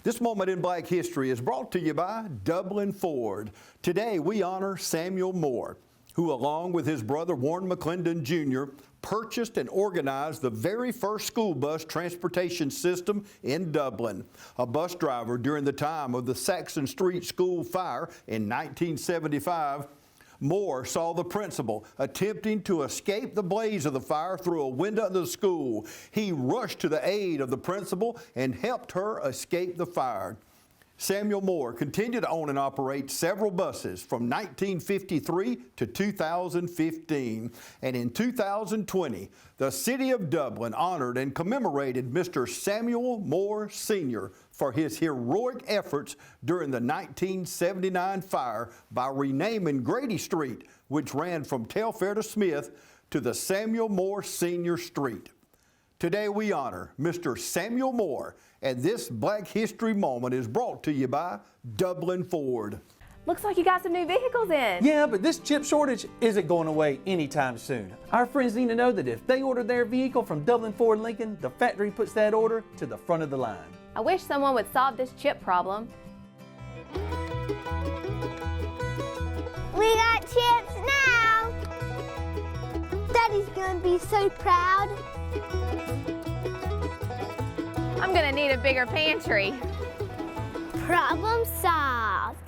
This moment in Black history is brought to you by Dublin Ford. Today we honor Samuel Moore, who along with his brother Warren McClendon Jr. purchased and organized the very first school bus transportation system in Dublin. A bus driver during the time of the Saxon Street School fire in 1975, Moore saw the principal attempting to escape the blaze of the fire through a window of the school. He rushed to the aid of the principal and helped her escape the fire. Samuel Moore continued to own and operate several buses from 1953 to 2015. And in 2020, the City of Dublin honored and commemorated Mr. Samuel Moore Sr. for his heroic efforts during the 1979 fire by renaming Grady Street, which ran from Telfair to Smith, to the Samuel Moore Sr. Street. Today we honor Mr. Samuel Moore, and this Black History moment is brought to you by Dublin Ford. Looks like you got some new vehicles in. Yeah, but this chip shortage isn't going away anytime soon. Our friends need to know that if they order their vehicle from Dublin Ford Lincoln, the factory puts that order to the front of the line. I wish someone would solve this chip problem. We got chips now! Daddy's gonna be so proud. I'm gonna need a bigger pantry. Problem solved.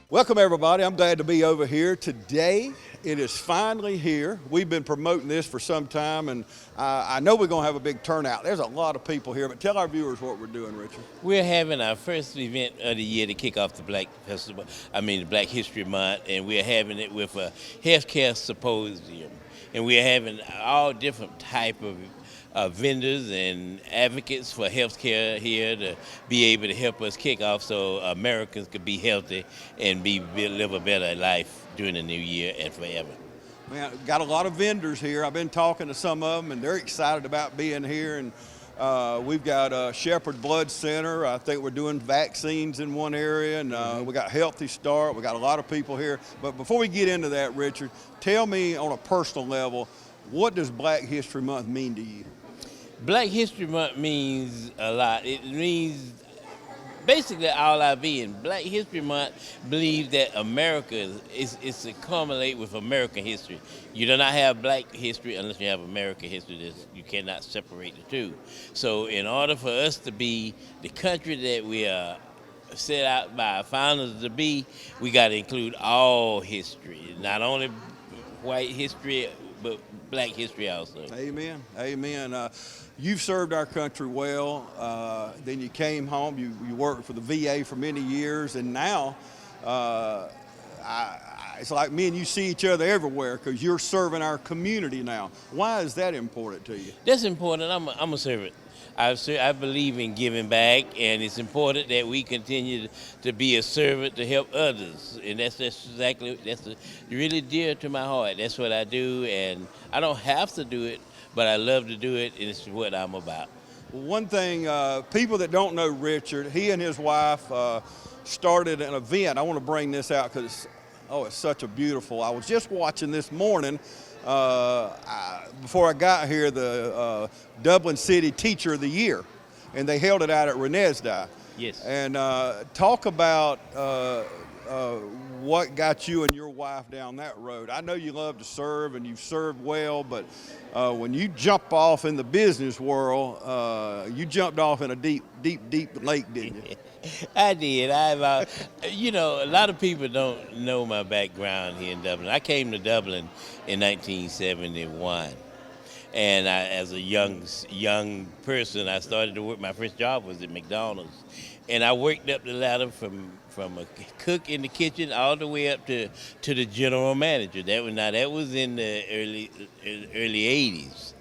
Welcome everybody. I'm glad to be over here today. It is finally here. We've been promoting this for some time, and I know we're going to have a big turnout. There's a lot of people here, but tell our viewers what we're doing, Richard. We're having our first event of the year to kick off the Black History Month, and we're having it with a healthcare symposium. And we're having all different type of vendors and advocates for healthcare here to be able to help us kick off so Americans could be healthy and live a better life during the new year and forever. Man, got a lot of vendors here. I've been talking to some of them, and they're excited about being here. And we've got Shepherd Blood Center. I think we're doing vaccines in one area, and we got Healthy Start. We got a lot of people here. But before we get into that, Richard, tell me on a personal level, what does Black History Month mean to you? Black History Month means a lot. It means basically all our being. Black History Month believes that America is to culminate with American history. You do not have Black history unless you have American history. You cannot separate the two. So in order for us to be the country that we are set out by our founders to be, we got to include all history, not only white history, but Black history also. Amen. Amen. You've served our country well. Then you came home. You worked for the VA for many years, and now it's like me and you see each other everywhere because you're serving our community now. Why is that important to you? That's important. I'm a servant. I believe in giving back, and it's important that we continue to be a servant to help others, and that's really dear to my heart. That's what I do, and I don't have to do it, but I love to do it, and it's what I'm about. One thing, people that don't know Richard, he and his wife started an event. I want to bring this out because it's such a beautiful. I was just watching this morning. Before I got here, the Dublin City Teacher of the Year, and they held it out at Renesda. Yes. And talk about what got you and your wife down that road. I know you love to serve, and you've served well, but when you jump off in the business world, you jumped off in a deep lake, didn't you? I did. A lot of people don't know my background here in Dublin. I came to Dublin in 1971, and as a young person, I started to work. My first job was at McDonald's, and I worked up the ladder from a cook in the kitchen all the way up to the general manager. That was in the early 80s.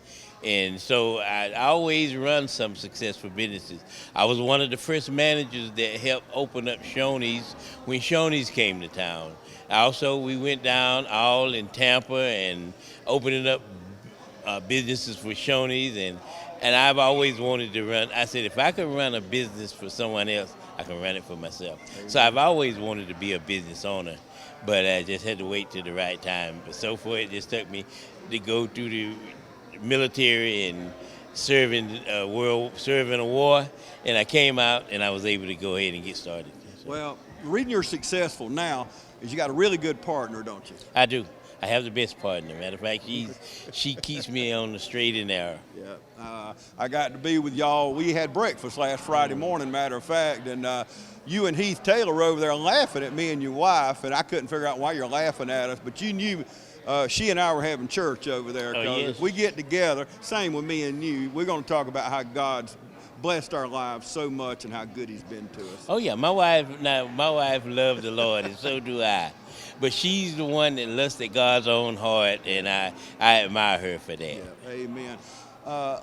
And so I always run some successful businesses. I was one of the first managers that helped open up Shoney's when Shoney's came to town. Also, we went down all in Tampa and opening up businesses for Shoney's, and I've always wanted to run. I said, if I could run a business for someone else, I can run it for myself. So I've always wanted to be a business owner, but I just had to wait till the right time. But so far, it just took me to go through the military and serving a war, and I came out and I was able to go ahead and get started. Well, the reason you're successful now is you got a really good partner, don't you? I do. I have the best partner. Matter of fact, she keeps me on the straight and narrow. Yeah, I got to be with y'all. We had breakfast last Friday morning, matter of fact, and you and Heath Taylor were over there laughing at me and your wife, and I couldn't figure out why you're laughing at us, but you knew she and I were having church over there. Oh, yes. If we get together, same with me and you, we're going to talk about how God's blessed our lives so much and how good he's been to us. Oh yeah, my wife loves the Lord, and so do I. But she's the one that lusts at God's own heart, and I admire her for that. Yeah, amen.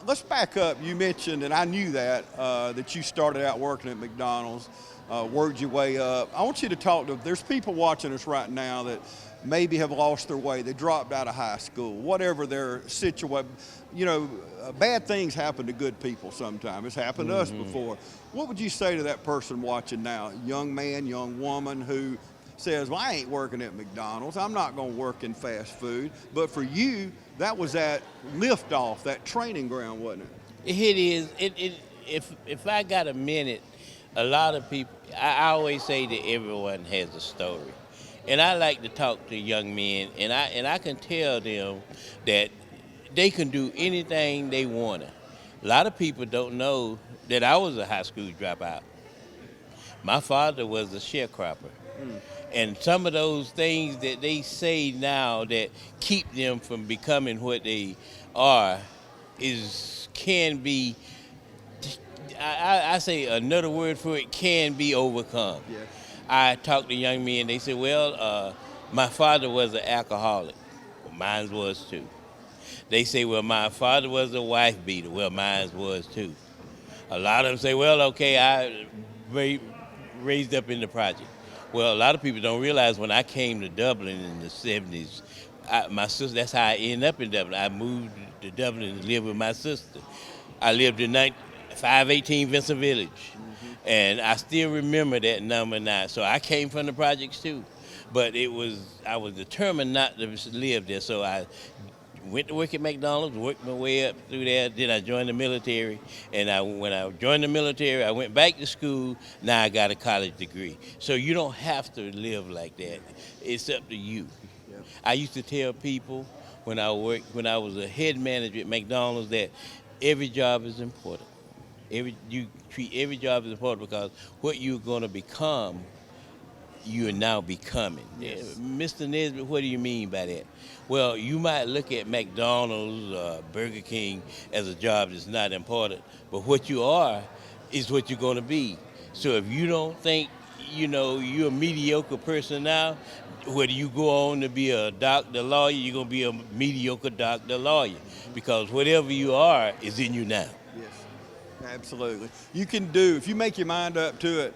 Let's back up. You mentioned, and I knew that you started out working at McDonald's, worked your way up. I want you to talk to, there's people watching us right now that maybe have lost their way. They dropped out of high school, whatever their situation. You know, bad things happen to good people sometimes. It's happened to us before. What would you say to that person watching now, young man, young woman who says, well, I ain't working at McDonald's. I'm not going to work in fast food. But for you, that was that liftoff, that training ground, wasn't it? It is. If I got a minute, a lot of people, I always say that everyone has a story. And I like to talk to young men, and I can tell them that they can do anything they want to. A lot of people don't know that I was a high school dropout. My father was a sharecropper. And some of those things that they say now that keep them from becoming what they are can be, I say another word for it, can be overcome. Yeah. I talk to young men, they say, well, my father was an alcoholic. Well, mine was too. They say, well, my father was a wife beater. Well, mine was too. A lot of them say, well, okay, I raised up in the project. Well, a lot of people don't realize when I came to Dublin in the 70s, my sister, that's how I ended up in Dublin. I moved to Dublin to live with my sister. I lived in 518 Vincent Village. And I still remember that number now. So I came from the projects too. But I was determined not to live there. So I went to work at McDonald's, worked my way up through there. Then I joined the military. And when I joined the military, I went back to school. Now I got a college degree. So you don't have to live like that. It's up to you. Yeah. I used to tell people when I was a head manager at McDonald's that every job is important. You treat every job as important because what you're going to become, you are now becoming. Yes. Mr. Nesbitt, what do you mean by that? Well, you might look at McDonald's, Burger King as a job that's not important, but what you are is what you're going to be. So if you don't think, you're a mediocre person now, whether you go on to be a doctor, lawyer, you're going to be a mediocre doctor, lawyer, because whatever you are is in you now. Absolutely. You can do, if you make your mind up to it,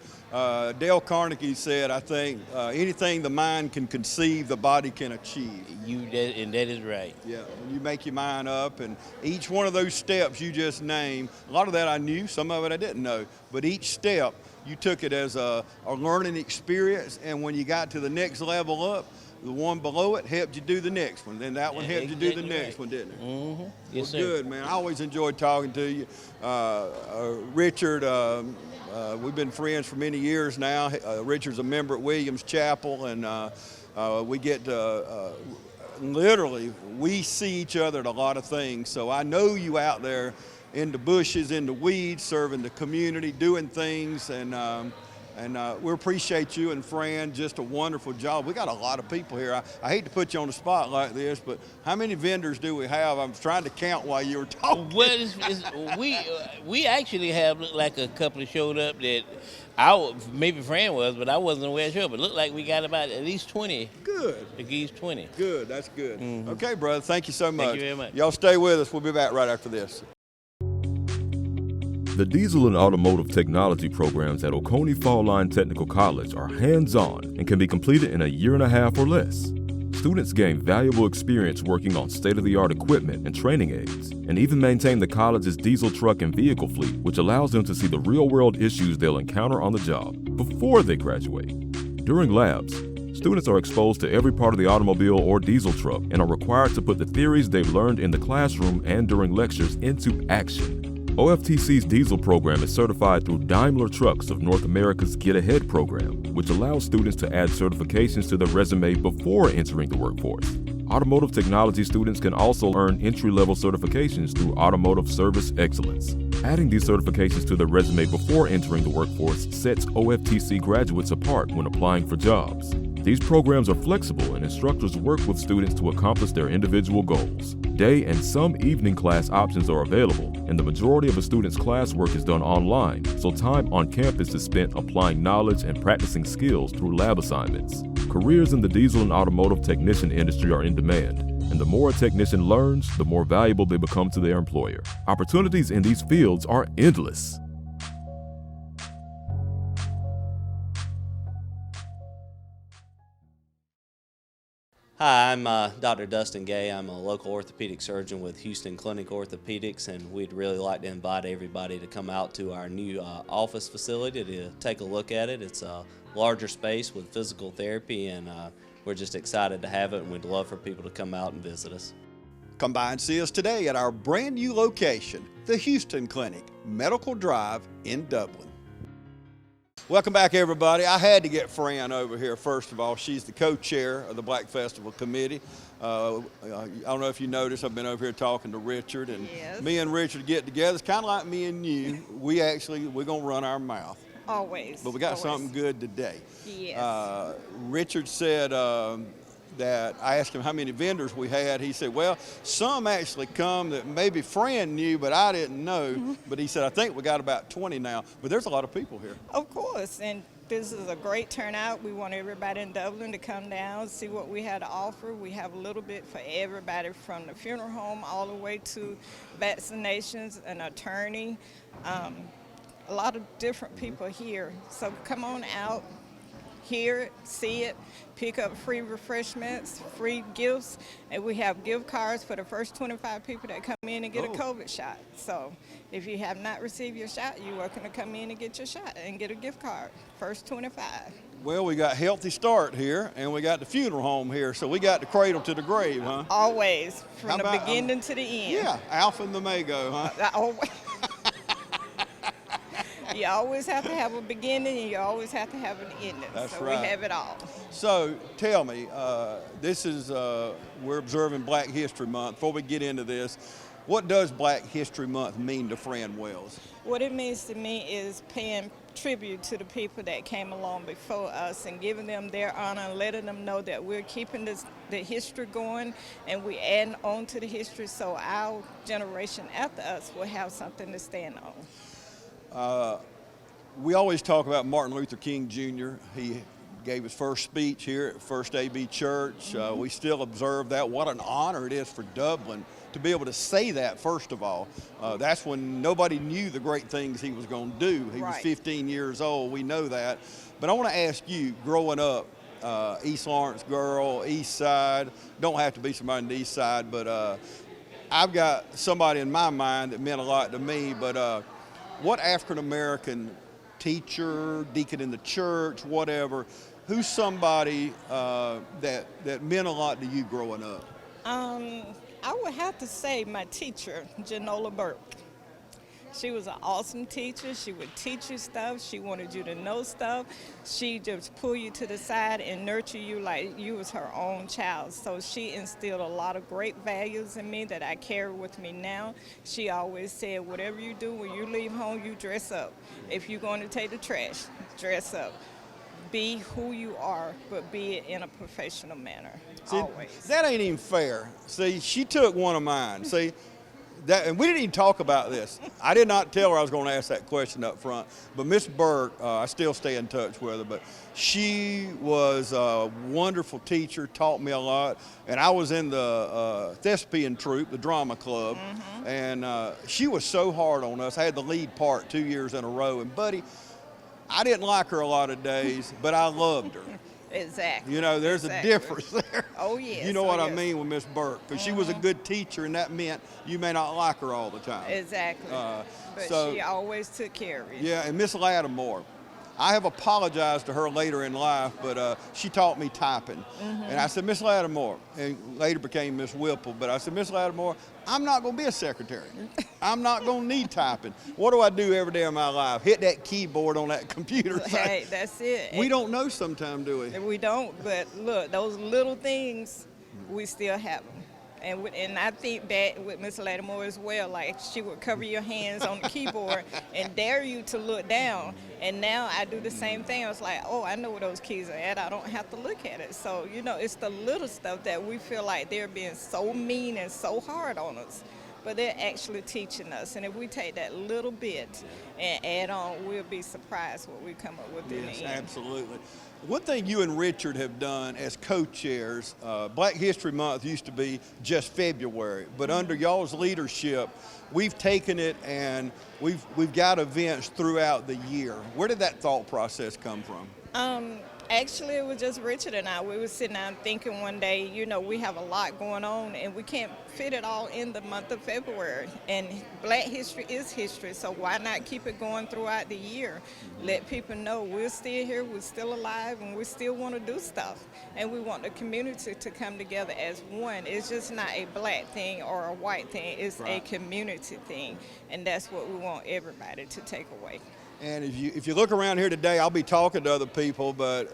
Dale Carnegie said, I think, anything the mind can conceive, the body can achieve. And that is right. Yeah, when you make your mind up, and each one of those steps you just named, a lot of that I knew, some of it I didn't know, but each step, you took it as a learning experience, and when you got to the next level up, the one below it helped you do the next one. Then that one helped you do the next one, didn't it? Mm-hmm. Yes, well, sir. Good, man. I always enjoyed talking to you. Richard, we've been friends for many years now. Richard's a member at Williams Chapel, and we get literally, we see each other at a lot of things. So I know you out there in the bushes, in the weeds, serving the community, doing things, and we appreciate you and Fran, just a wonderful job. We got a lot of people here. I hate to put you on the spot like this, but how many vendors do we have? I'm trying to count while you were talking. Well, we actually have, looked like a couple of showed up that maybe Fran was, but I wasn't aware sure, but it looked like we got about at least 20. Good. At least 20. Good, that's good. Mm-hmm. Okay, brother, thank you so much. Thank you very much. Y'all stay with us. We'll be back right after this. The diesel and automotive technology programs at Oconee Fall Line Technical College are hands-on and can be completed in a year and a half or less. Students gain valuable experience working on state-of-the-art equipment and training aids, and even maintain the college's diesel truck and vehicle fleet, which allows them to see the real-world issues they'll encounter on the job before they graduate. During labs, students are exposed to every part of the automobile or diesel truck and are required to put the theories they've learned in the classroom and during lectures into action. OFTC's diesel program is certified through Daimler Trucks of North America's Get Ahead program, which allows students to add certifications to their resume before entering the workforce. Automotive technology students can also earn entry-level certifications through Automotive Service Excellence. Adding these certifications to their resume before entering the workforce sets OFTC graduates apart when applying for jobs. These programs are flexible and instructors work with students to accomplish their individual goals. Day and some evening class options are available, and the majority of a student's classwork is done online, so time on campus is spent applying knowledge and practicing skills through lab assignments. Careers in the diesel and automotive technician industry are in demand, and the more a technician learns, the more valuable they become to their employer. Opportunities in these fields are endless. Hi, I'm Dr. Dustin Gay. I'm a local orthopedic surgeon with Houston Clinic Orthopedics, and we'd really like to invite everybody to come out to our new office facility to take a look at it. It's a larger space with physical therapy, and we're just excited to have it, and we'd love for people to come out and visit us. Come by and see us today at our brand new location, the Houston Clinic, Medical Drive in Dublin. Welcome back, everybody. I had to get Fran over here, first of all. She's the co-chair of the Black Festival Committee. I don't know if you noticed, I've been over here talking to Richard, and me and Richard get together. It's kind of like me and you. We're going to run our mouth. Always. But we got something good today. Yes. Richard said that I asked him how many vendors we had. He said, well, some actually come that maybe Fran knew, but I didn't know. But he said, I think we got about 20 now. But there's a lot of people here. Of course, and this is a great turnout. We want everybody in Dublin to come down, see what we had to offer. We have a little bit for everybody, from the funeral home all the way to vaccinations, an attorney, a lot of different people here. So come on out, hear it, see it, pick up free refreshments, free gifts, and we have gift cards for the first 25 people that come in and get a COVID shot. So if you have not received your shot, you're welcome to come in and get your shot and get a gift card, first 25. Well, we got Healthy Start here, and we got the funeral home here, so we got the cradle to the grave, huh? Always, from the beginning to the end. Yeah, Alpha and the Omega, huh? Always. You always have to have a beginning, and you always have to have an ending. That's so right. We have it all. So tell me, this is, we're observing Black History Month. Before we get into this, what does Black History Month mean to Fran Wells? What it means to me is paying tribute to the people that came along before us and giving them their honor and letting them know that we're keeping the history going, and we're adding on to the history so our generation after us will have something to stand on. We always talk about Martin Luther King Jr. He gave his first speech here at First AB Church. We still observe that. What an honor it is for Dublin to be able to say that, first of all. That's when nobody knew the great things he was going to do. He was 15 years old, we know that. But I want to ask you, growing up, East Lawrence girl, East Side, don't have to be somebody on the East Side, but I've got somebody in my mind that meant a lot to me, but what African-American teacher, deacon in the church, whatever, who's somebody that meant a lot to you growing up? I would have to say my teacher, Janola Burke. She was an awesome teacher. She would teach you stuff. She wanted you to know stuff. She just pull you to the side and nurture you like you was her own child. So she instilled a lot of great values in me that I carry with me now. She always said, whatever you do when you leave home, you dress up. If you're going to take the trash, dress up. Be who you are, but be it in a professional manner, See, always. That ain't even fair. See, she took one of mine. See, that, and we didn't even talk about this. I did not tell her I was going to ask that question up front. But Miss Burke, I still stay in touch with her, but she was a wonderful teacher, taught me a lot. And I was in the thespian troupe, the drama club, and she was so hard on us. I had the lead part 2 years in a row. And, buddy, I didn't like her a lot of days, but I loved her. Exactly. You know, there's Exactly. a difference there. Oh, yes. You know Oh, what I yes. mean with Miss Burke, because she was a good teacher, and that meant you may not like her all the time. Exactly. But so- she always took care of you. Yeah, and Miss Lattimore, I have apologized to her later in life, but she taught me typing. And I said, Miss Lattimore, and later became Miss Whipple, but I said, Miss Lattimore, I'm not going to be a secretary. I'm not going to need typing. What do I do every day of my life? Hit that keyboard on that computer. Hey, that's it. We don't know sometimes, do we? We don't, but look, those little things, we still have them. And I think back with Miss Lattimore as well, like she would cover your hands on the keyboard and dare you to look down. And now I do the same thing. I was like, oh, I know where those keys are at. I don't have to look at it. So, you know, it's the little stuff that we feel like they're being so mean and so hard on us. But they're actually teaching us. And if we take that little bit and add on, we'll be surprised what we come up with in the Yes, end. absolutely. One thing you and Richard have done as co-chairs, Black History Month used to be just February, but under y'all's leadership, we've taken it and we've got events throughout the year. Where did that thought process come from? Actually, it was just Richard and I. We were sitting down thinking one day, you know, we have a lot going on and we can't fit it all in the month of February. And Black history is history, so why not keep it going throughout the year? Let people know we're still here, we're still alive, and we still want to do stuff. And we want the community to come together as one. It's just not a black thing or a white thing, it's a community thing. And that's what we want everybody to take away. And if you look around here today, I'll be talking to other people, but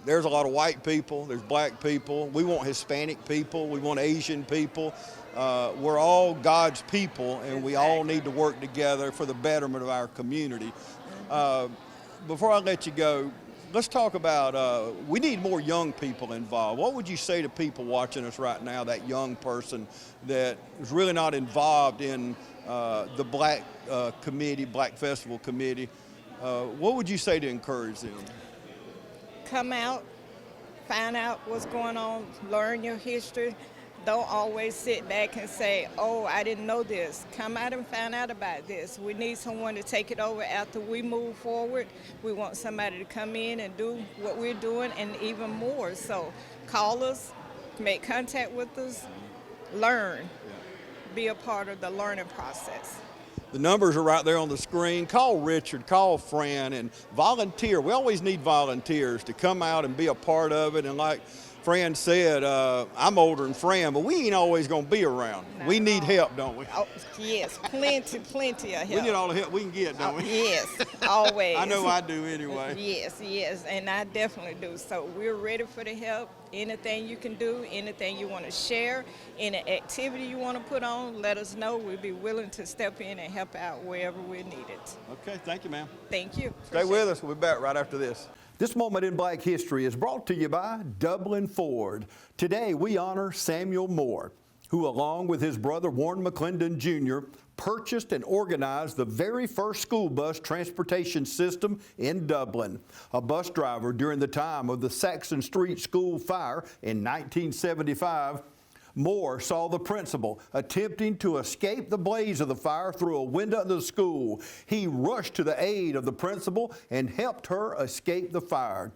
there's a lot of white people, there's black people, we want Hispanic people, we want Asian people. We're all God's people, and we all need to work together for the betterment of our community. Before I let you go, let's talk about, we need more young people involved. What would you say to people watching us right now, that young person that is really not involved in the Black committee, Black Festival committee? What would you say to encourage them? Come out, find out what's going on, learn your history. Don't always sit back and say, oh, I didn't know this. Come out and find out about this. We need someone to take it over after we move forward. We want somebody to come in and do what we're doing and even more. So call us, make contact with us, learn, be a part of the learning process. The numbers are right there on the screen. Call Richard, call Fran, and volunteer. We always need volunteers to come out and be a part of it. And like Fran said, I'm older than Fran, but we ain't always going to be around. We need help, don't we? Oh, yes, plenty of help. We need all the help we can get, don't we? Yes, always. I know I do anyway. Yes, and I definitely do. So we're ready for the help. Anything you can do, anything you want to share, any activity you want to put on, let us know. We'll be willing to step in and help out wherever we're needed. Okay, thank you, ma'am. Thank you. Stay with us. We'll be back right after this. This moment in Black history is brought to you by Dublin Ford. Today we honor Samuel Moore, who along with his brother Warren McClendon Jr. purchased and organized the very first school bus transportation system in Dublin. A bus driver during the time of the Saxon Street School fire in 1975, Moore saw the principal attempting to escape the blaze of the fire through a window of the school. He rushed to the aid of the principal and helped her escape the fire.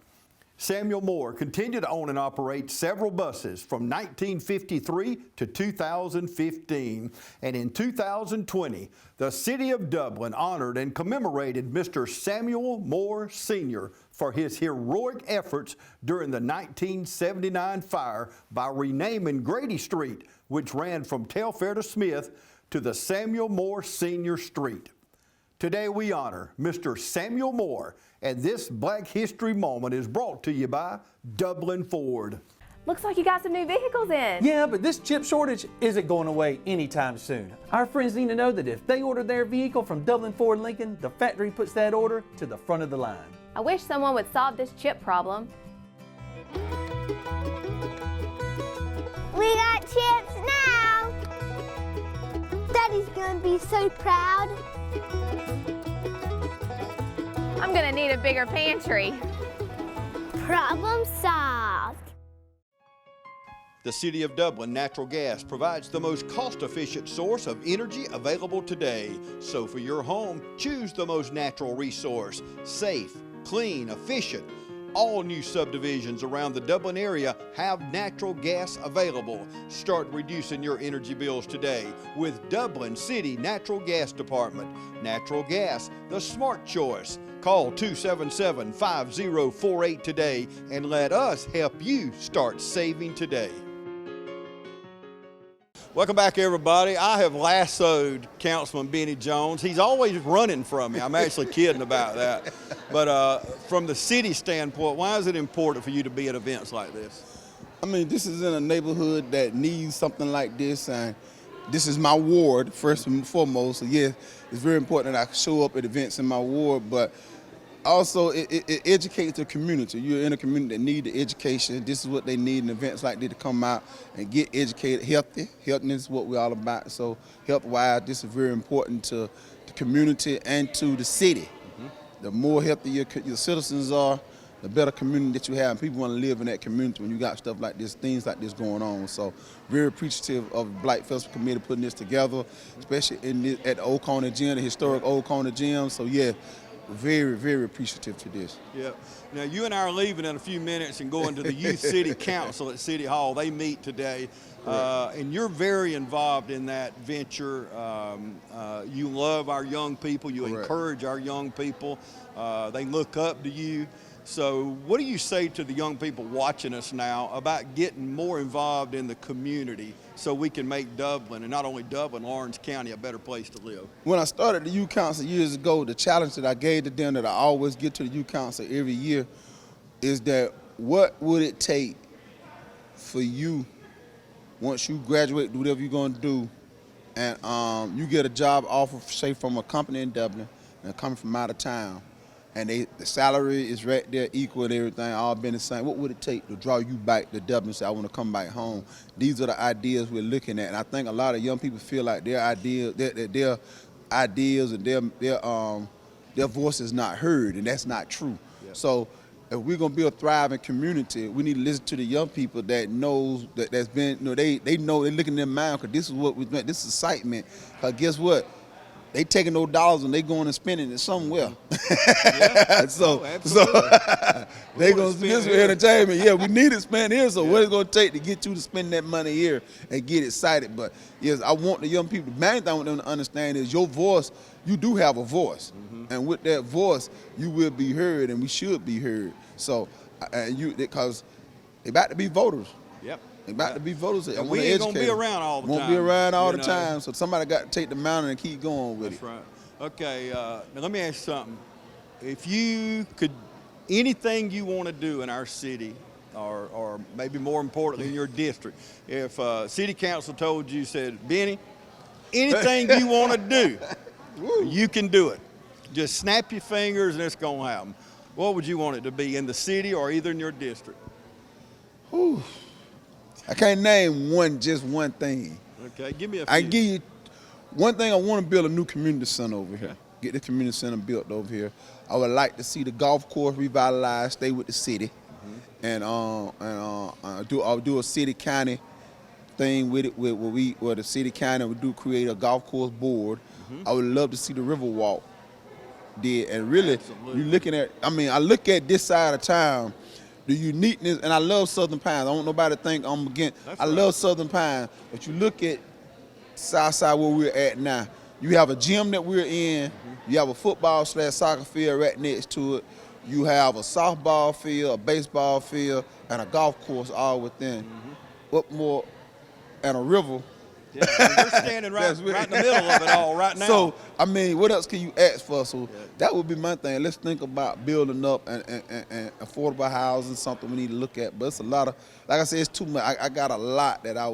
Samuel Moore continued to own and operate several buses from 1953 to 2015. And in 2020, the City of Dublin honored and commemorated Mr. Samuel Moore Sr. for his heroic efforts during the 1979 fire by renaming Grady Street, which ran from Telfair to Smith, to the Samuel Moore Sr. Street. Today we honor Mr. Samuel Moore, and this Black History moment is brought to you by Dublin Ford. Looks like you got some new vehicles in. Yeah, but this chip shortage isn't going away anytime soon. Our friends need to know that if they order their vehicle from Dublin Ford Lincoln, the factory puts that order to the front of the line. I wish someone would solve this chip problem. We got chips now. Daddy's gonna be so proud. I'm gonna need a bigger pantry. Problem solved. The City of Dublin Natural Gas provides the most cost-efficient source of energy available today. So for your home, choose the most natural resource. Safe, clean, efficient. All new subdivisions around the Dublin area have natural gas available. Start reducing your energy bills today with Dublin City Natural Gas Department. Natural gas, the smart choice. Call 277-5048 today and let us help you start saving today. Welcome back, everybody. I have lassoed Councilman Benny Jones. He's always running from me. I'm actually kidding about that. But from the city standpoint, why is it important for you to be at events like this? I mean, this is in a neighborhood that needs something like this, and this is my ward, first and foremost. So, yeah, it's very important that I show up at events in my ward, but also it educates the community. You're in a community that need the education. This is what they need in events like this to come out and get educated, healthy. Healthiness is what we're all about. So health-wise, this is very important to the community and to the city. The more healthy your citizens are, the better community that you have. And people want to live in that community when you got stuff like this, things like this going on. So very appreciative of the Black Festival Committee putting this together, especially at the Old Corner Gym, the historic Old Corner Gym. So yeah, very, very appreciative to this. Yeah. Now, you and I are leaving in a few minutes and going to the Youth City Council at City Hall. They meet today, and you're very involved in that venture. You love our young people. You encourage our young people. They look up to you. So what do you say to the young people watching us now about getting more involved in the community so we can make Dublin, and not only Dublin, Lawrence County, a better place to live? When I started the Youth Council years ago, the challenge that I gave to them that I always get to the Youth Council every year is that what would it take for you, once you graduate, do whatever you're going to do, and you get a job offer, say, from a company in Dublin and coming from out of town, and the salary is right there, equal and everything, all been the same. What would it take to draw you back to Dublin and say, I want to come back home? These are the ideas we're looking at. And I think a lot of young people feel like their ideas and their voice is not heard, and that's not true. Yeah. So if we're going to be a thriving community, we need to listen to the young people that knows that's been, they know, they're looking in their mind, because this is what we meant, this is excitement. Because guess what? They taking those dollars and they going and spending it somewhere. Yeah. so they going to this for entertainment. Yeah, we need to spend here. So what it's going to take to get you to spend that money here and get excited? But yes, I want the young people. The main thing I want them to understand is your voice. You do have a voice, and with that voice, you will be heard, and we should be heard. So, because they about to be voters. Yep. They about to be voters. And we ain't going to be around all the time. Won't be around all the time, so somebody got to take the mountain and keep going with it. That's right. Okay, now let me ask you something. If you could, anything you want to do in our city, or maybe more importantly in your district, if city council told you, said, Benny, anything you want to do, you can do it. Just snap your fingers and it's going to happen. What would you want it to be, in the city or either in your district? Whew. I can't name just one thing. Okay, give me a few. I give you one thing. I want to build a new community center over here. Get the community center built over here. I would like to see the golf course revitalized, stay with the city, and I'll do a city-county thing with it, where the city-county would create a golf course board. I would love to see the Riverwalk did, and really, you're looking at. I mean, I look at this side of town. The uniqueness, and I love Southern Pines. I don't want nobody to think I'm against. I love Southern Pines, but you look at Southside where we're at now. You have a gym that we're in. You have a football/soccer field right next to it. You have a softball field, a baseball field, and a golf course all within. What more? And a river. Yeah, we're standing right in the middle of it all right now. So, I mean, what else can you ask for? So that would be my thing. Let's think about building up and affordable housing, something we need to look at. But it's a lot of, like I said, it's too much. I got a lot that I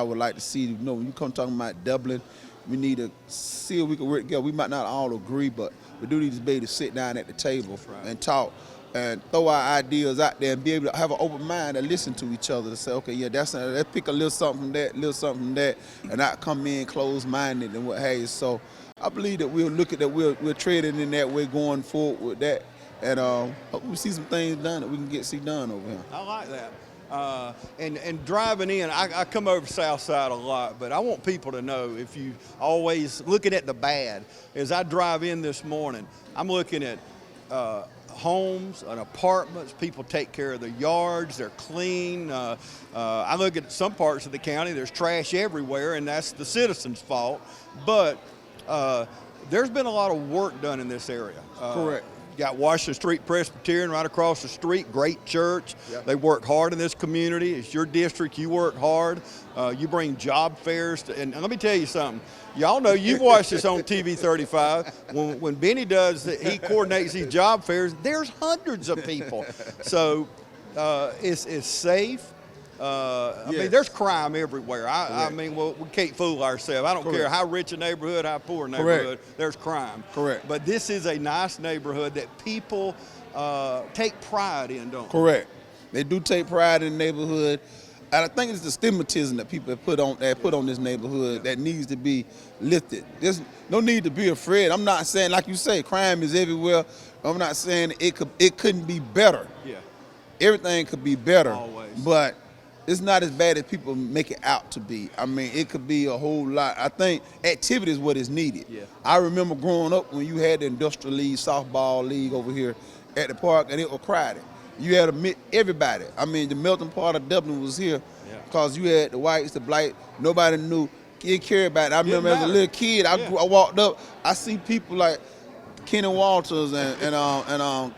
would like to see. You know, when you come talking about Dublin, we need to see if we can work together. We might not all agree, but we do need to be able to sit down at the table and talk and throw our ideas out there and be able to have an open mind and listen to each other to say, okay, yeah, let's pick a little something from that, little something from that, and not come in closed-minded and what have you. So I believe that we'll look at that, we're trading in that way going forward with that, and hope we see some things done that we can see done over here. I like that. And driving in, I come over South Side a lot, but I want people to know, if you always looking at the bad, as I drive in this morning, I'm looking at homes and apartments. People take care of their yards. They're clean. I look at some parts of the county, there's trash everywhere, and that's the citizens' fault. But there's been a lot of work done in this area. Correct. You got Washington Street Presbyterian right across the street, great church. Yep. They work hard in this community. It's your district, you work hard. You bring job fairs to, and let me tell you something. Y'all know, you've watched this on TV 35. When Benny does, he coordinates these job fairs, there's hundreds of people. So it's safe. I mean, there's crime everywhere. I mean, well, we can't fool ourselves. I don't care how rich a neighborhood, how poor a neighborhood, there's crime. Correct. But this is a nice neighborhood that people take pride in, don't they? Correct. They do take pride in the neighborhood. And I think it's the stigmatism that people have put on this neighborhood that needs to be lifted. There's no need to be afraid. I'm not saying, like you say, crime is everywhere. I'm not saying it couldn't be better. Yeah. Everything could be better. Always. But it's not as bad as people make it out to be. I mean, it could be a whole lot. I think activity is what is needed. Yeah. I remember growing up when you had the industrial league, softball league over here at the park, and it was crowded. You had to meet everybody. I mean, the melting pot of Dublin was here because you had the whites, the black. Nobody knew, didn't care about it. I remember as a little kid, I walked up, I see people like Kenny Walters and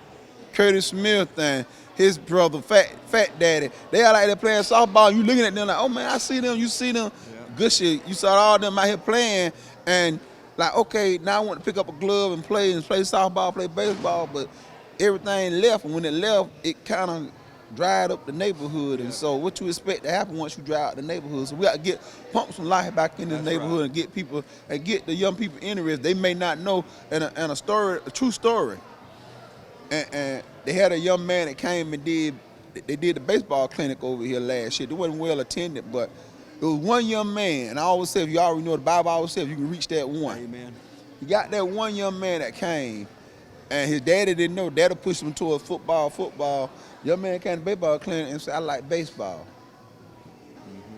Curtis Smith and his brother, Fat Daddy. They are like they're playing softball. You looking at them like, oh man, I see them. You see them. Yeah. Good shit. You saw all them out here playing, and like, okay, now I want to pick up a glove and play softball, play baseball, but everything left, and when it left, it kind of dried up the neighborhood. And so what you expect to happen once you dry out the neighborhood? So we got to pump some life back in this neighborhood and get people, and get the young people interested. They may not know, and a true story. And they had a young man that came and did the baseball clinic over here last year. It wasn't well attended, but it was one young man, and I always say, if you already know the Bible always says, you can reach that one. Amen. You got that one young man that came, and his daddy didn't know. Daddy pushed him towards football. Young man came to baseball clinic and said, I like baseball.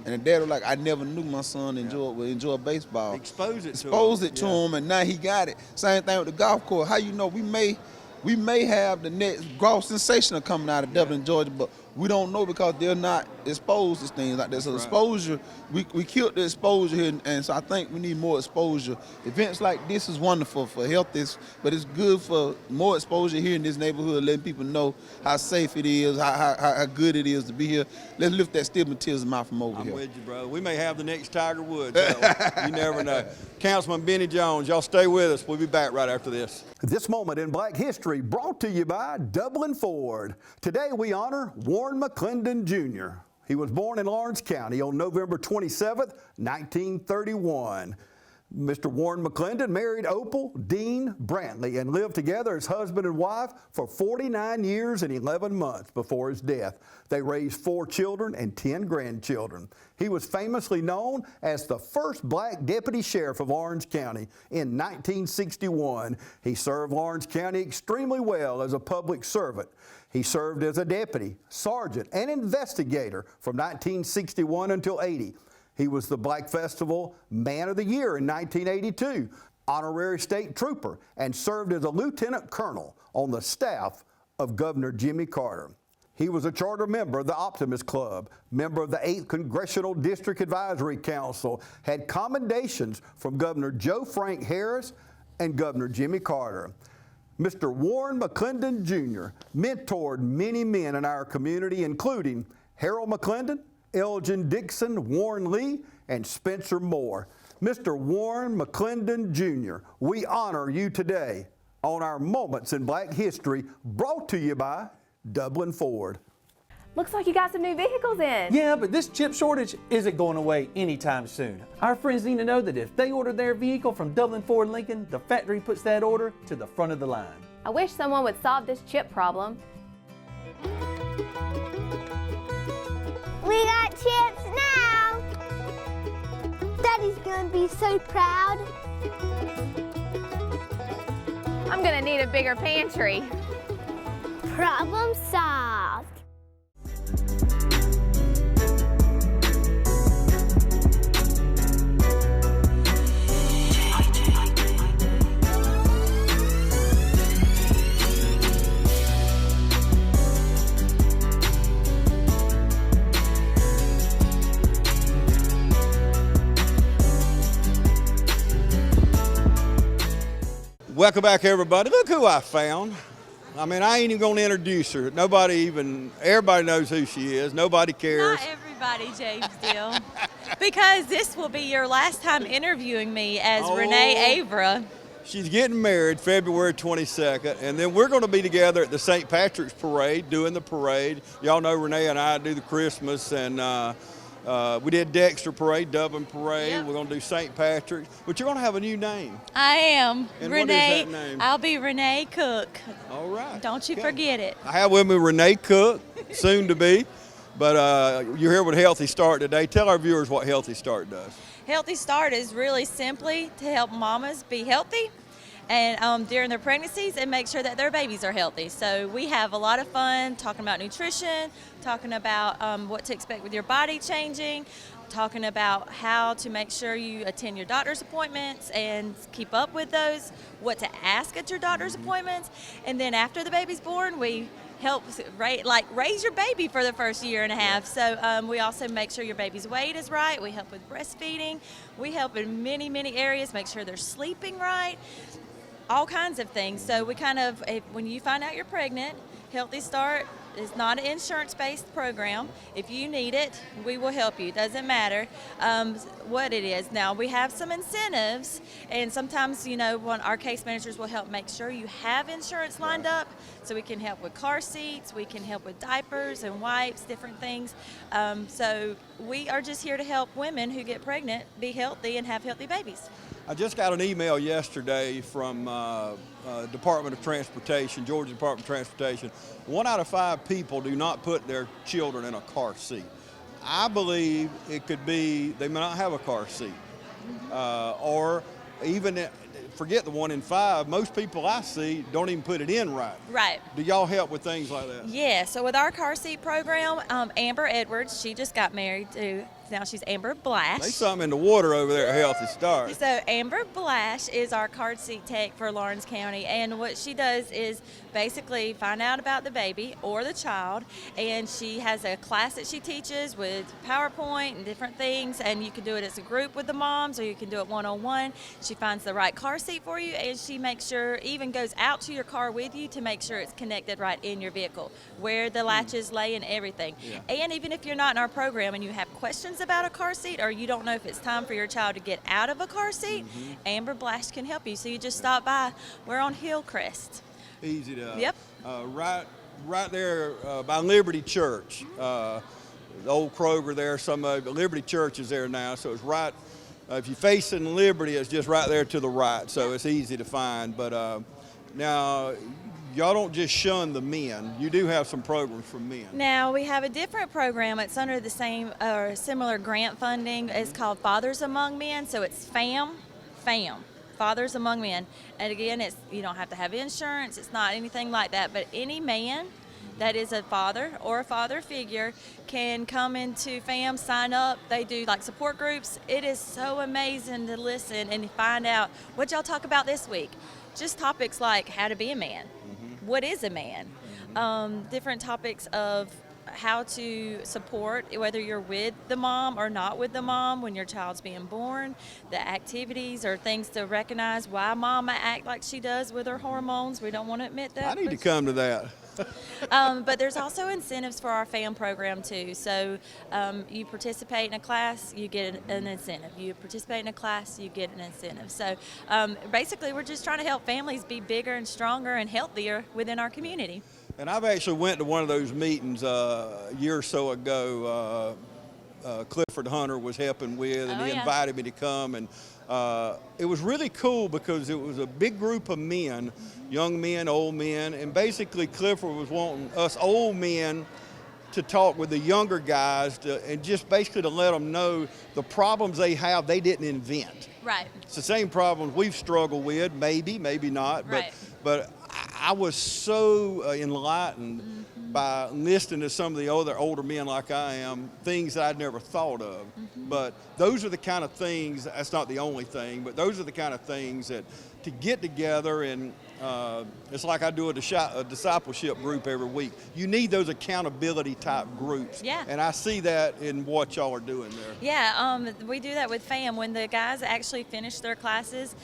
And the dad was like, I never knew my son would enjoy baseball. Expose it to him, and now he got it. Same thing with the golf course. How you know we may have the next golf sensation coming out of Dublin, Georgia, but we don't know because they're not exposed to things like this. So exposure, we killed the exposure here, and so I think we need more exposure. Events like this is wonderful for health, but it's good for more exposure here in this neighborhood, letting people know how safe it is, how good it is to be here. Let's lift that stigmatism out from over here. I'm with you, bro. We may have the next Tiger Woods. You never know. Councilman Benny Jones, y'all stay with us. We'll be back right after this. This moment in Black History brought to you by Dublin Ford. Today we honor Warren McClendon Jr. He was born in Lawrence County on November 27th, 1931. Mr. Warren McClendon married Opal Dean Brantley and lived together as husband and wife for 49 years and 11 months before his death. They raised 4 children and 10 grandchildren. He was famously known as the first black deputy sheriff of Lawrence County in 1961. He served Lawrence County extremely well as a public servant. He served as a deputy, sergeant, and investigator from 1961 until 80. He was the Black Festival Man of the Year in 1982, honorary state trooper, and served as a lieutenant colonel on the staff of Governor Jimmy Carter. He was a charter member of the Optimist Club, member of the 8th Congressional District Advisory Council, had commendations from Governor Joe Frank Harris and Governor Jimmy Carter. Mr. Warren McClendon Jr. mentored many men in our community, including Harold McClendon, Elgin Dixon, Warren Lee, and Spencer Moore. Mr. Warren McClendon Jr., we honor you today on our Moments in Black History, brought to you by Dublin Ford. Looks like you got some new vehicles in. Yeah, but this chip shortage isn't going away anytime soon. Our friends need to know that if they order their vehicle from Dublin Ford Lincoln, the factory puts that order to the front of the line. I wish someone would solve this chip problem. We got chips now. Daddy's gonna be so proud. I'm gonna need a bigger pantry. Problem solved. Welcome back, everybody. Look who I found. I mean, I ain't even going to introduce her. Everybody knows who she is. Nobody cares. Not everybody, James Deal. Because this will be your last time interviewing me as Renee Avra. She's getting married February 22nd, and then we're going to be together at the St. Patrick's Parade, doing the parade. Y'all know Renee and I do the Christmas, and we did Dexter Parade, Dublin Parade. Yep. We're going to do St. Patrick's, but you're going to have a new name. I am. And Renee. what is that name? I'll be Renee Cook. All right. Don't you Okay. forget it. I have with me Renee Cook, soon to be, but you're here with Healthy Start today. Tell our viewers what Healthy Start does. Healthy Start is really simply to help mamas be healthy and during their pregnancies and make sure that their babies are healthy. So we have a lot of fun talking about nutrition, talking about what to expect with your body changing, talking about how to make sure you attend your doctor's appointments and keep up with those, what to ask at your doctor's appointments, and then after the baby's born, we help raise your baby for the first year and a half. So we also make sure your baby's weight is right. We help with breastfeeding. We help in many, many areas, make sure they're sleeping right, all kinds of things. So we when you find out you're pregnant, Healthy Start is not an insurance-based program. If you need it, we will help you. Doesn't matter what it is. Now, we have some incentives, and sometimes, our case managers will help make sure you have insurance lined up, so we can help with car seats, we can help with diapers and wipes, different things. So we are just here to help women who get pregnant be healthy and have healthy babies. I just got an email yesterday from Department of Transportation, Georgia Department of Transportation. 1 out of 5 people do not put their children in a car seat. I believe it could be they may not have a car seat, or even forget the 1 in 5. Most people I see don't even put it in right. Right. Do y'all help with things like that? Yeah. So with our car seat program, Amber Edwards, she just got married to. Now she's Amber Blash. There's something in the water over there at Healthy Start. So Amber Blash is our car seat tech for Lawrence County, and what she does is basically find out about the baby or the child, and she has a class that she teaches with PowerPoint and different things, and you can do it as a group with the moms, or you can do it one-on-one. She finds the right car seat for you, and she makes sure, even goes out to your car with you to make sure it's connected right in your vehicle, where the latches lay and everything. Yeah. And even if you're not in our program and you have questions about a car seat, or you don't know if it's time for your child to get out of a car seat, Amber Blash can help you. So you just stop by. We're on Hillcrest. Easy to. Yep. Right there by Liberty Church. The old Kroger there, Liberty Church is there now, so it's right. If you're facing Liberty, it's just right there to the right, so it's easy to find. But now, y'all don't just shun the men. You do have some programs for men. Now we have a different program. It's under the same or similar grant funding. It's called Fathers Among Men. So it's FAM, Fathers Among Men. And again, you don't have to have insurance. It's not anything like that. But any man that is a father or a father figure can come into FAM, sign up. They do support groups. It is so amazing to listen and find out what y'all talk about this week. Just topics like how to be a man. What is a man? Different topics of how to support, whether you're with the mom or not with the mom when your child's being born, the activities or things to recognize why mama act like she does with her hormones. We don't want to admit that. I need to come to that. But there's also incentives for our FAM program too. So you participate in a class, you get an incentive. You participate in a class, you get an incentive. So basically we're just trying to help families be bigger and stronger and healthier within our community. And I've actually went to one of those meetings a year or so ago. Clifford Hunter was helping with, and he invited me to come. And it was really cool because it was a big group of men, young men, old men, and basically Clifford was wanting us old men to talk with the younger guys and just basically to let them know the problems they have, they didn't invent. Right. It's the same problems we've struggled with, maybe not, Right. but I was so enlightened by listening to some of the older men like I am, things that I'd never thought of. But those are the kind of things, that's not the only thing, but those are the kind of things that to get together and it's like I do a discipleship group every week. You need those accountability type groups. Yeah. And I see that in what y'all are doing there. Yeah, we do that with FAM. When the guys actually finish their classes,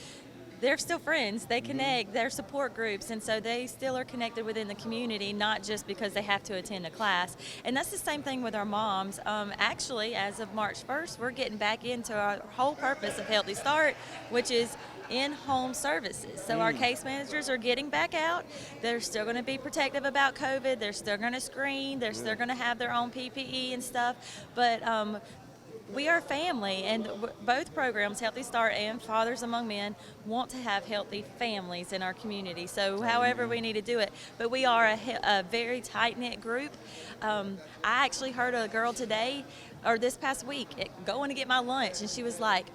they're still friends. They connect, they're support groups, and so they still are connected within the community, not just because they have to attend a class. And that's the same thing with our moms. Actually, as of March 1st, we're getting back into our whole purpose of Healthy Start, which is in-home services. So our case managers are getting back out. They're still going to be protective about COVID. They're still going to screen. They're still going to have their own PPE and stuff. But we are family, and both programs, Healthy Start and Fathers Among Men, want to have healthy families in our community. So however we need to do it. But we are a very tight-knit group. I actually heard a girl today, or this past week, going to get my lunch, and she was like,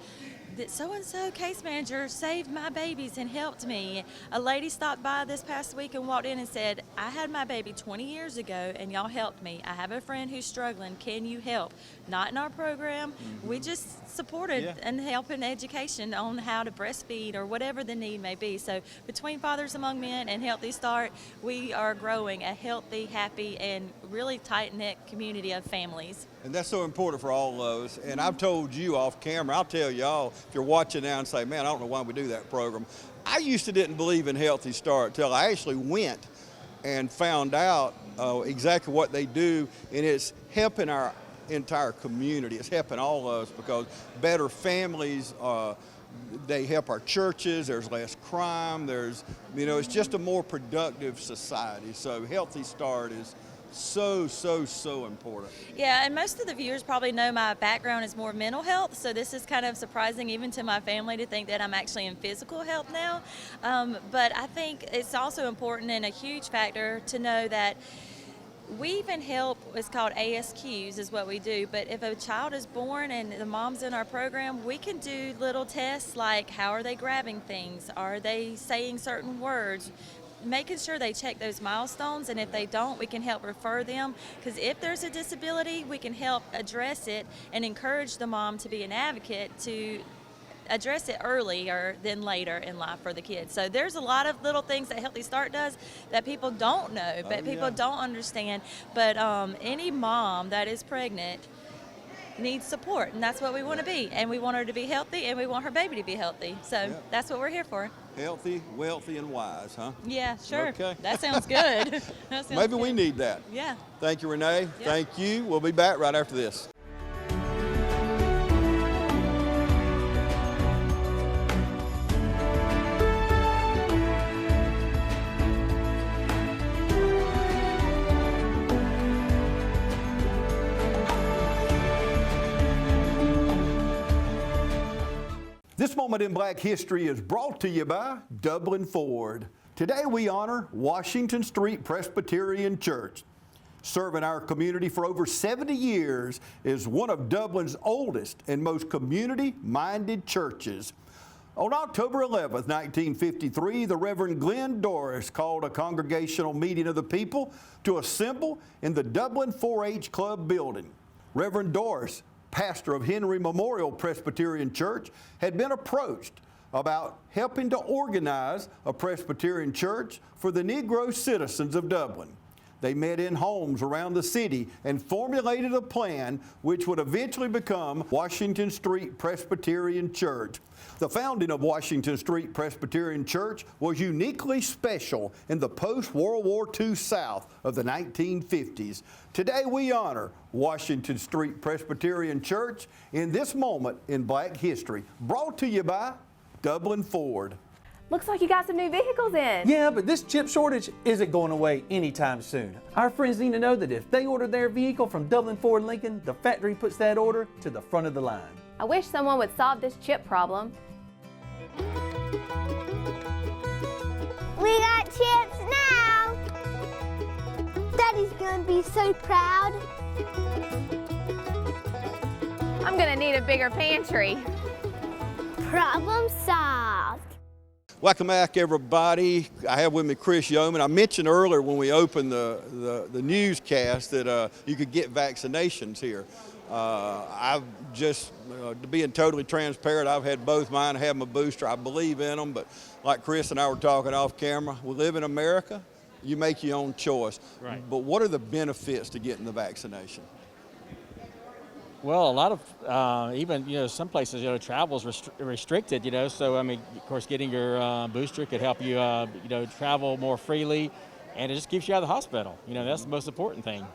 that so-and-so case manager saved my babies and helped me. A lady stopped by this past week and walked in and said, I had my baby 20 years ago and y'all helped me. I have a friend who's struggling. Can you help? Not in our program. We just supported and help in education on how to breastfeed or whatever the need may be. So between Fathers Among Men and Healthy Start, we are growing a healthy, happy, and really tight-knit community of families. And that's so important for all of us. And I've told you off camera, I'll tell y'all, if you're watching now and say, man, I don't know why we do that program. I used to didn't believe in Healthy Start till I actually went and found out exactly what they do, and it's helping our entire community. It's helping all of us because better families, they help our churches, there's less crime, it's just a more productive society. So Healthy Start is so important. Yeah, and most of the viewers probably know my background is more mental health, so this is kind of surprising even to my family to think that I'm actually in physical health now. But I think it's also important and a huge factor to know that we even help, it's called ASQs is what we do, but if a child is born and the mom's in our program, we can do little tests like how are they grabbing things, are they saying certain words, making sure they check those milestones, and if they don't, we can help refer them, because if there's a disability, we can help address it and encourage the mom to be an advocate to address it earlier than later in life for the kids. So there's a lot of little things that Healthy Start does that people don't know, but people don't understand. But any mom that is pregnant needs support, and that's what we want to be, and we want her to be healthy, and we want her baby to be healthy. So that's what we're here for. Healthy, wealthy, and wise, huh? Yeah, sure. Okay. That sounds good. That sounds Maybe good. we need that. Yeah. Thank you, Renee. Thank you. We'll be back right after this. This moment in Black History is brought to you by Dublin Ford. Today we honor Washington Street Presbyterian Church. Serving our community for over 70 years is one of Dublin's oldest and most community-minded churches. On October 11, 1953, the Reverend Glenn Doris called a congregational meeting of the people to assemble in the Dublin 4-H Club building. Reverend Doris, pastor of Henry Memorial Presbyterian Church, had been approached about helping to organize a Presbyterian church for the Negro citizens of Dublin. They met in homes around the city and formulated a plan which would eventually become Washington Street Presbyterian Church. The founding of Washington Street Presbyterian Church was uniquely special in the post-World War II South of the 1950s. Today we honor Washington Street Presbyterian Church in this moment in Black History, brought to you by Dublin Ford. Looks like you got some new vehicles in. Yeah, but this chip shortage isn't going away anytime soon. Our friends need to know that if they order their vehicle from Dublin Ford Lincoln, the factory puts that order to the front of the line. I wish someone would solve this chip problem. We got chips now. Daddy's gonna be so proud. I'm gonna need a bigger pantry. Problem solved. Welcome back, everybody. I have with me Chris Yeoman. I mentioned earlier when we opened the newscast that you could get vaccinations here. I've just, to being totally transparent, I've had both mine. I have my booster. I believe in them, but like Chris and I were talking off camera, we live in America. You make your own choice. Right. But what are the benefits to getting the vaccination? Well, a lot of even some places travel is restricted. So I mean, of course, getting your booster could help you travel more freely, and it just keeps you out of the hospital. That's the most important thing.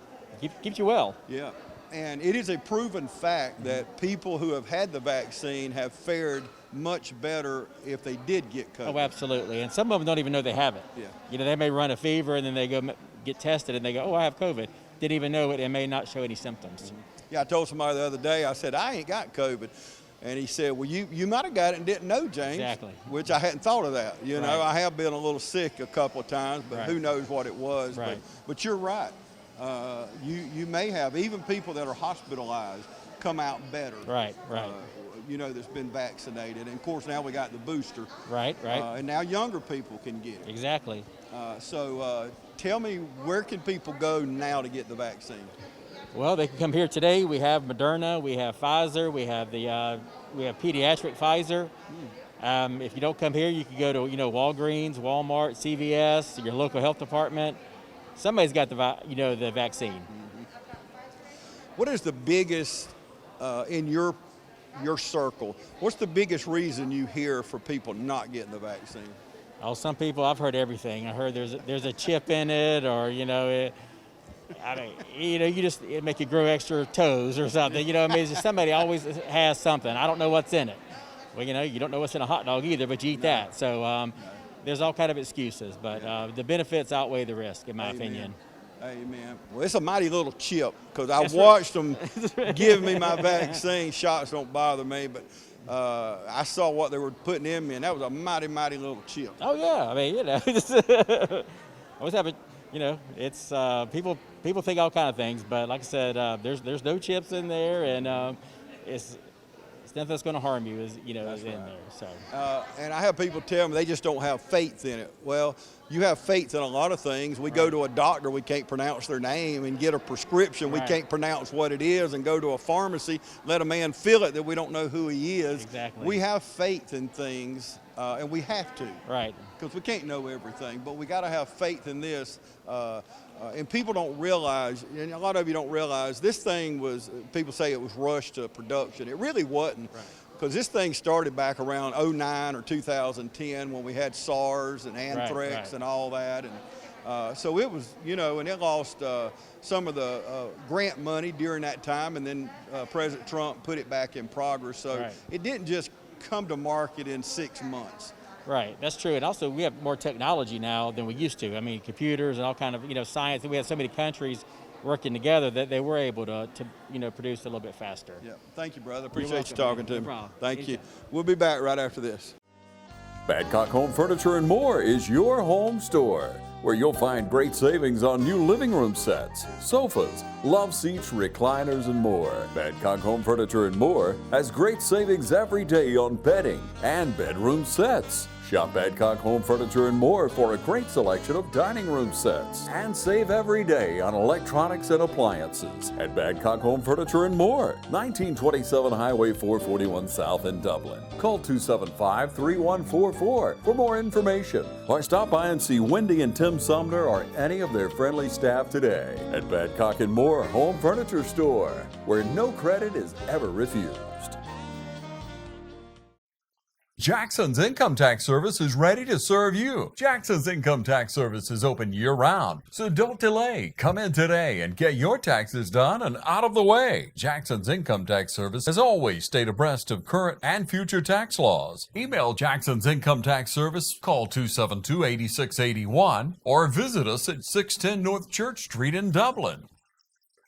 Keeps you well. Yeah, and it is a proven fact that people who have had the vaccine have fared much better if they did get COVID. Oh, absolutely. And some of them don't even know they have it. Yeah. They may run a fever and then they go get tested and they go, oh, I have COVID. Didn't even know it and may not show any symptoms. Yeah, I told somebody the other day, I said, I ain't got COVID. And he said, well, you might have got it and didn't know, James. Exactly. Which I hadn't thought of that. Right. I have been a little sick a couple of times, but Right. who knows what it was. Right. But you're right. You may have, even people that are hospitalized come out better. Right. That's been vaccinated. And of course, now we got the booster. Right. And now younger people can get it. Exactly. So tell me, where can people go now to get the vaccine? Well, they can come here today. We have Moderna, we have Pfizer, we have pediatric Pfizer. If you don't come here, you can go to Walgreens, Walmart, CVS, your local health department. Somebody's got the vaccine. Mm-hmm. What is the biggest in your circle? What's the biggest reason you hear for people not getting the vaccine? Oh, some people, I've heard everything. I heard there's a chip in it, or it make you grow extra toes or something. I mean, somebody always has something. I don't know what's in it. Well, you don't know what's in a hot dog either, but you eat that. So there's all kind of excuses, but the benefits outweigh the risk, in my opinion. Amen. Well, it's a mighty little chip, because I watched them give me my vaccine. Shots don't bother me, but I saw what they were putting in me, and that was a mighty, mighty little chip. Oh yeah, I mean, I always have it's people think all kind of things, but like I said, there's no chips in there, and it's nothing that's going to harm you, is in there. So. And I have people tell me they just don't have faith in it. Well, you have faith in a lot of things. We go to a doctor, we can't pronounce their name, and get a prescription, we can't pronounce what it is, and go to a pharmacy, let a man fill it that we don't know who he is. Exactly. We have faith in things, and we have to. Right. Because we can't know everything, but we got to have faith in this. And people don't realize, and a lot of you don't realize, this thing was, people say it was rushed to production. It really wasn't. Right. Because this thing started back around 2009 or 2010 when we had SARS and anthrax and all that. And so it was, and it lost some of the grant money during that time, and then President Trump put it back in progress. So it didn't just come to market in 6 months. Right, that's true. And also we have more technology now than we used to. I mean, computers and all kind of, science. We have so many countries working together that they were able to produce a little bit faster. Yeah, thank you, brother. Appreciate you talking to me. No problem. Thank you. We'll be back right after this. Badcock Home Furniture and More is your home store, where you'll find great savings on new living room sets, sofas, love seats, recliners, and more. Badcock Home Furniture and More has great savings every day on bedding and bedroom sets. Shop Badcock Home Furniture and More for a great selection of dining room sets, and save every day on electronics and appliances at Badcock Home Furniture and More, 1927 Highway 441 South in Dublin. Call 275-3144 for more information, or stop by and see Wendy and Tim Sumner or any of their friendly staff today at Badcock and More Home Furniture Store, where no credit is ever refused. Jackson's Income Tax Service is ready to serve you. Jackson's Income Tax Service is open year-round, so don't delay. Come in today and get your taxes done and out of the way. Jackson's Income Tax Service has always stayed abreast of current and future tax laws. Email Jackson's Income Tax Service, call 272-8681, or visit us at 610 North Church Street in Dublin.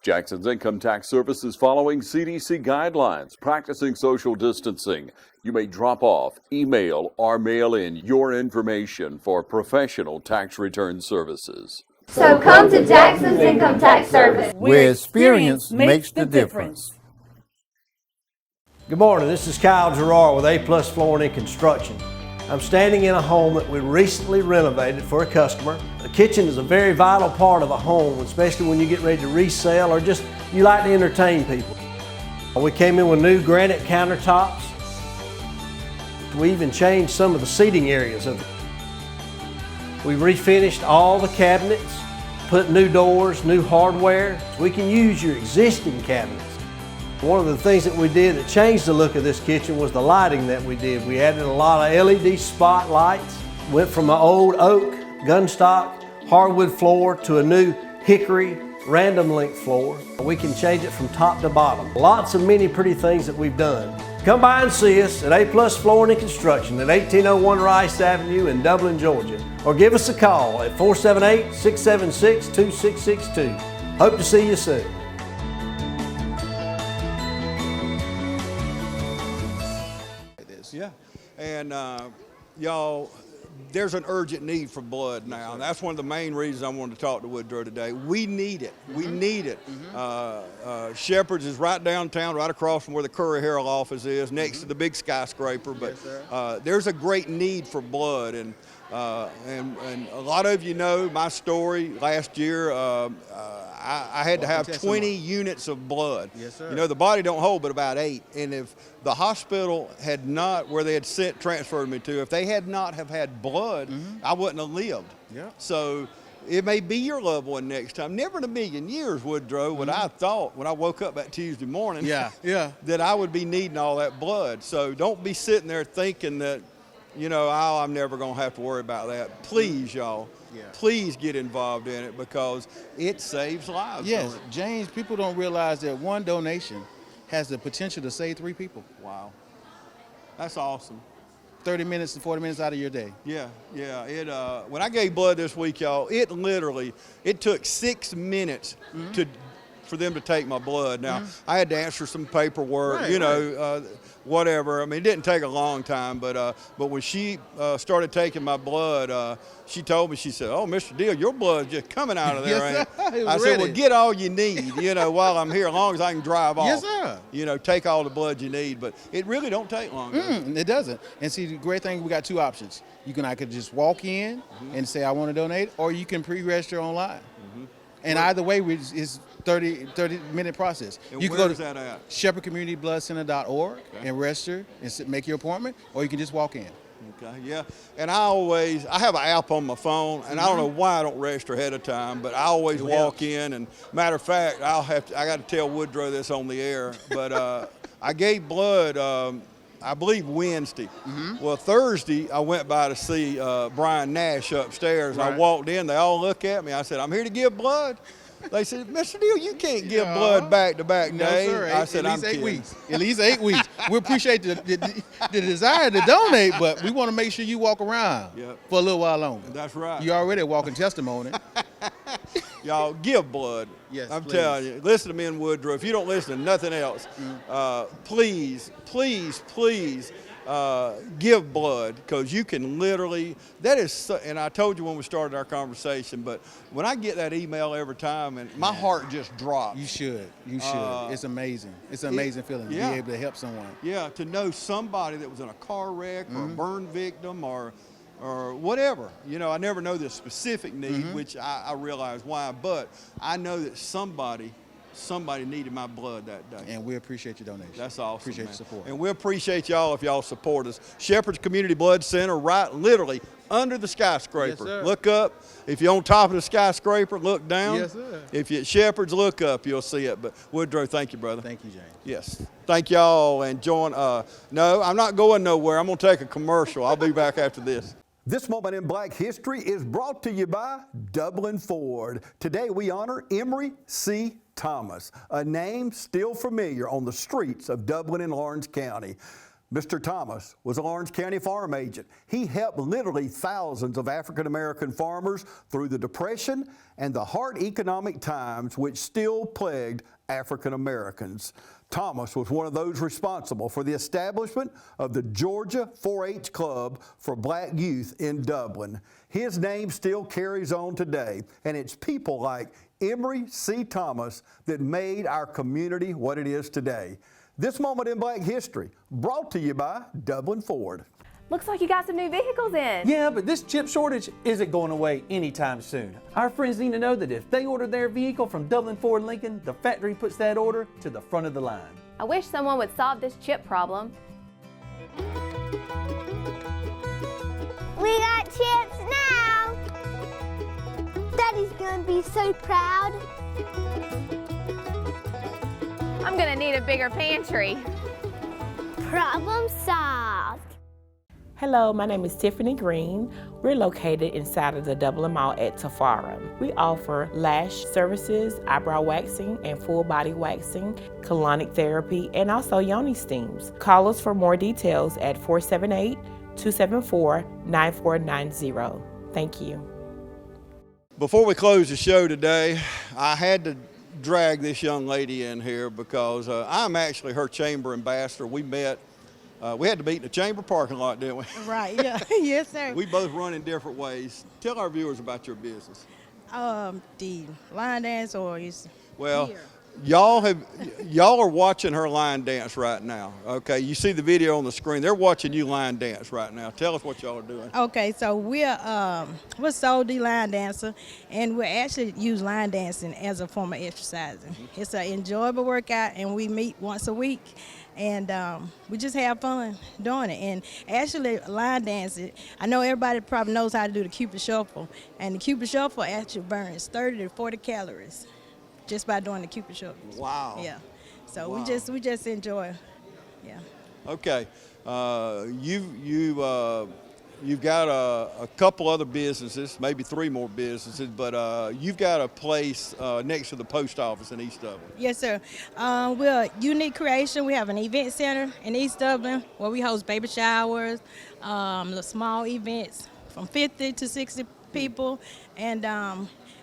Jackson's Income Tax Service is following CDC guidelines, practicing social distancing. You may drop off, email, or mail in your information for professional tax return services. So come to Jackson's Income Tax Service, where experience makes the difference. Good morning, this is Kyle Gerard with A+ Flooring and Construction. I'm standing in a home that we recently renovated for a customer. The kitchen is a very vital part of a home, especially when you get ready to resell or just you like to entertain people. We came in with new granite countertops. We even changed some of the seating areas of it. We refinished all the cabinets, put new doors, new hardware. So we can use your existing cabinets. One of the things that we did that changed the look of this kitchen was the lighting that we did. We added a lot of LED spotlights, went from an old oak, gunstock, hardwood floor to a new hickory, random length floor. We can change it from top to bottom. Lots of many pretty things that we've done. Come by and see us at A+ Flooring and Construction at 1801 Rice Avenue in Dublin, Georgia, or give us a call at 478-676-2662. Hope to see you soon. Yeah, and y'all, there's an urgent need for blood now. And that's one of the main reasons I wanted to talk to Woodrow today. We need it. We need it. Shepherd's is right downtown, right across from where the Curry Herald office is, next to the big skyscraper. But there's a great need for blood, and a lot of you know my story. Last year, I had to have 20 units of blood. Yes, sir. You know, the body don't hold but about 8, and if the hospital had not, where they had transferred me to, if they had not have had blood, I wouldn't have lived. Yeah. So it may be your loved one next time. Never in a million years, Woodrow, would I thought when I woke up that Tuesday morning that I would be needing all that blood. So don't be sitting there thinking that, you know, oh, I'm never going to have to worry about that. Please, y'all. Yeah. Please get involved in it because it saves lives. Yes, James, people don't realize that one donation has the potential to save 3 people. Wow. That's awesome. 30 minutes to 40 minutes out of your day. Yeah. When I gave blood this week, y'all, it took 6 minutes for them to take my blood. Now, I had to answer some paperwork, whatever. I mean, it didn't take a long time, but when she started taking my blood, she told me, she said, "Oh, Mr. Deal, your blood's just coming out of there." Yes, sir. I said, "Well, get all you need, while I'm here, as long as I can drive off. Yes, sir. Take all the blood you need." But it really don't take long. It doesn't. And see, the great thing, we got 2 options. I could just walk in and say, I want to donate, or you can pre-register online. And either way, it's 30-minute process. And you can where go is that at? shepherdcommunitybloodcenter.org and register and make your appointment, or you can just walk in. Okay, yeah. And I have an app on my phone, and I don't know why I don't register ahead of time, but I always walk in. And matter of fact, I got to tell Woodrow this on the air, but I gave blood, I believe Wednesday. Well, Thursday, I went by to see Brian Nash upstairs, and I walked in. They all look at me. I said, "I'm here to give blood." They said, "Mr. Deal, you can't give blood back-to-back days." Sir. I said, at least "I'm 8 kidding." weeks. At least 8 weeks. We appreciate the desire to donate, but we want to make sure you walk around for a little while longer. That's right. You're already a walking testimony. Y'all, give blood. Yes, I'm please. telling you. Listen to me and Woodrow. If you don't listen to nothing else, please give blood, because you can literally, and I told you when we started our conversation, but when I get that email every time, and my heart just drops. You should. It's amazing. It's an amazing feeling to be able to help someone. Yeah, to know somebody that was in a car wreck or a burn victim or whatever. I never know the specific need, which I realize why, but I know that somebody needed my blood that day. And we appreciate your donation. That's awesome. Appreciate man. your support. And we appreciate y'all if y'all support us. Shepherd's Community Blood Center, right literally under the skyscraper. Yes, sir. Look up. If you're on top of the skyscraper, look down. Yes, sir. If you're at Shepherd's, look up. You'll see it. But Woodrow, thank you, brother. Thank you, James. Yes. Thank y'all, and join. No, I'm not going nowhere. I'm going to take a commercial. I'll be back after this. This Moment in Black History is brought to you by Dublin Ford. Today we honor Emory C. Thomas, a name still familiar on the streets of Dublin and Lawrence County. Mr. Thomas was a Lawrence County farm agent. He helped literally thousands of African American farmers through the Depression and the hard economic times which still plagued African Americans. Thomas was one of those responsible for the establishment of the Georgia 4-H Club for Black youth in Dublin. His name still carries on today, and it's people like Emory C. Thomas that made our community what it is today. This Moment in Black History, brought to you by Dublin Ford. Looks like you got some new vehicles in. Yeah, but this chip shortage isn't going away anytime soon. Our friends need to know that if they order their vehicle from Dublin Ford Lincoln, the factory puts that order to the front of the line. I wish someone would solve this chip problem. We got chips now. Daddy's gonna be so proud. I'm gonna need a bigger pantry. Problem solved. Hello, my name is Tiffany Green. We're located inside of the Dublin Mall at Tafara. We offer lash services, eyebrow waxing, and full body waxing, colonic therapy, and also yoni steams. Call us for more details at 478-274-9490. Thank you. Before we close the show today, I had to drag this young lady in here because I'm actually her chamber ambassador. We met. We had to meet in the chamber parking lot, didn't we? Right, yeah. Yes, sir. We both run in different ways. Tell our viewers about your business. The line dance or is Well, here. y'all are watching her line dance right now. Okay, you see the video on the screen. They're watching you line dance right now. Tell us what y'all are doing. Okay, so we're Soul D line dancer, and we actually use line dancing as a form of exercising. It's an enjoyable workout, and we meet once a week, and we just have fun doing it. And actually, line dancing, I know everybody probably knows how to do the Cupid Shuffle, and the Cupid Shuffle actually burns 30 to 40 calories just by doing the Cupid Shuffle. Wow. Yeah. So Wow. we just enjoy. Yeah. Okay, you've got a couple other businesses, maybe 3 more businesses, but you've got a place next to the post office in East Dublin. Yes, sir. We're Unique Creation. We have an event center in East Dublin where we host baby showers, little small events from 50 to 60 people, and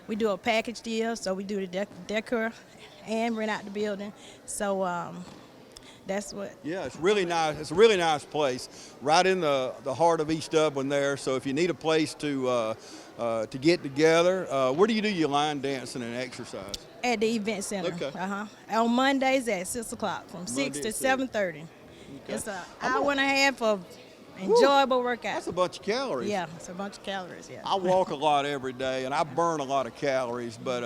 we do a package deal. So we do the decor and rent out the building. So that's what. Yeah, it's really nice. It's a really nice place, right in the heart of East Dublin there. So if you need a place to get together, where do you do your line dancing and exercise? At the event center. Okay. On Mondays at 6 o'clock, from 6 to 7:30. It's an hour and a half of enjoyable workout. That's a bunch of calories. Yeah, it's a bunch of calories. Yeah. I walk a lot every day, and I burn a lot of calories, but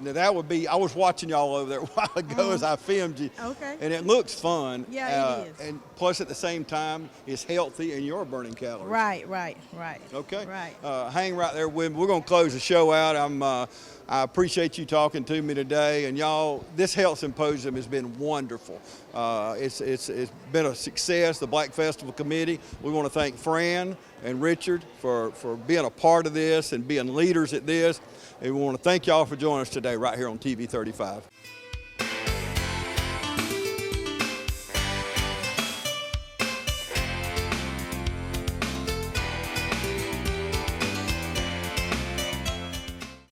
that would be, I was watching y'all over there a while ago as I filmed you. Okay. And it looks fun. Yeah, it is. And plus, at the same time, it's healthy, and you're burning calories. Right. Okay. Right. Hang right there with me. We're going to close the show out. I appreciate you talking to me today, and y'all, this health symposium has been wonderful. It's been a success. The Black Festival Committee. We want to thank Fran and Richard for being a part of this and being leaders at this. And we want to thank y'all for joining us today right here on TV 35.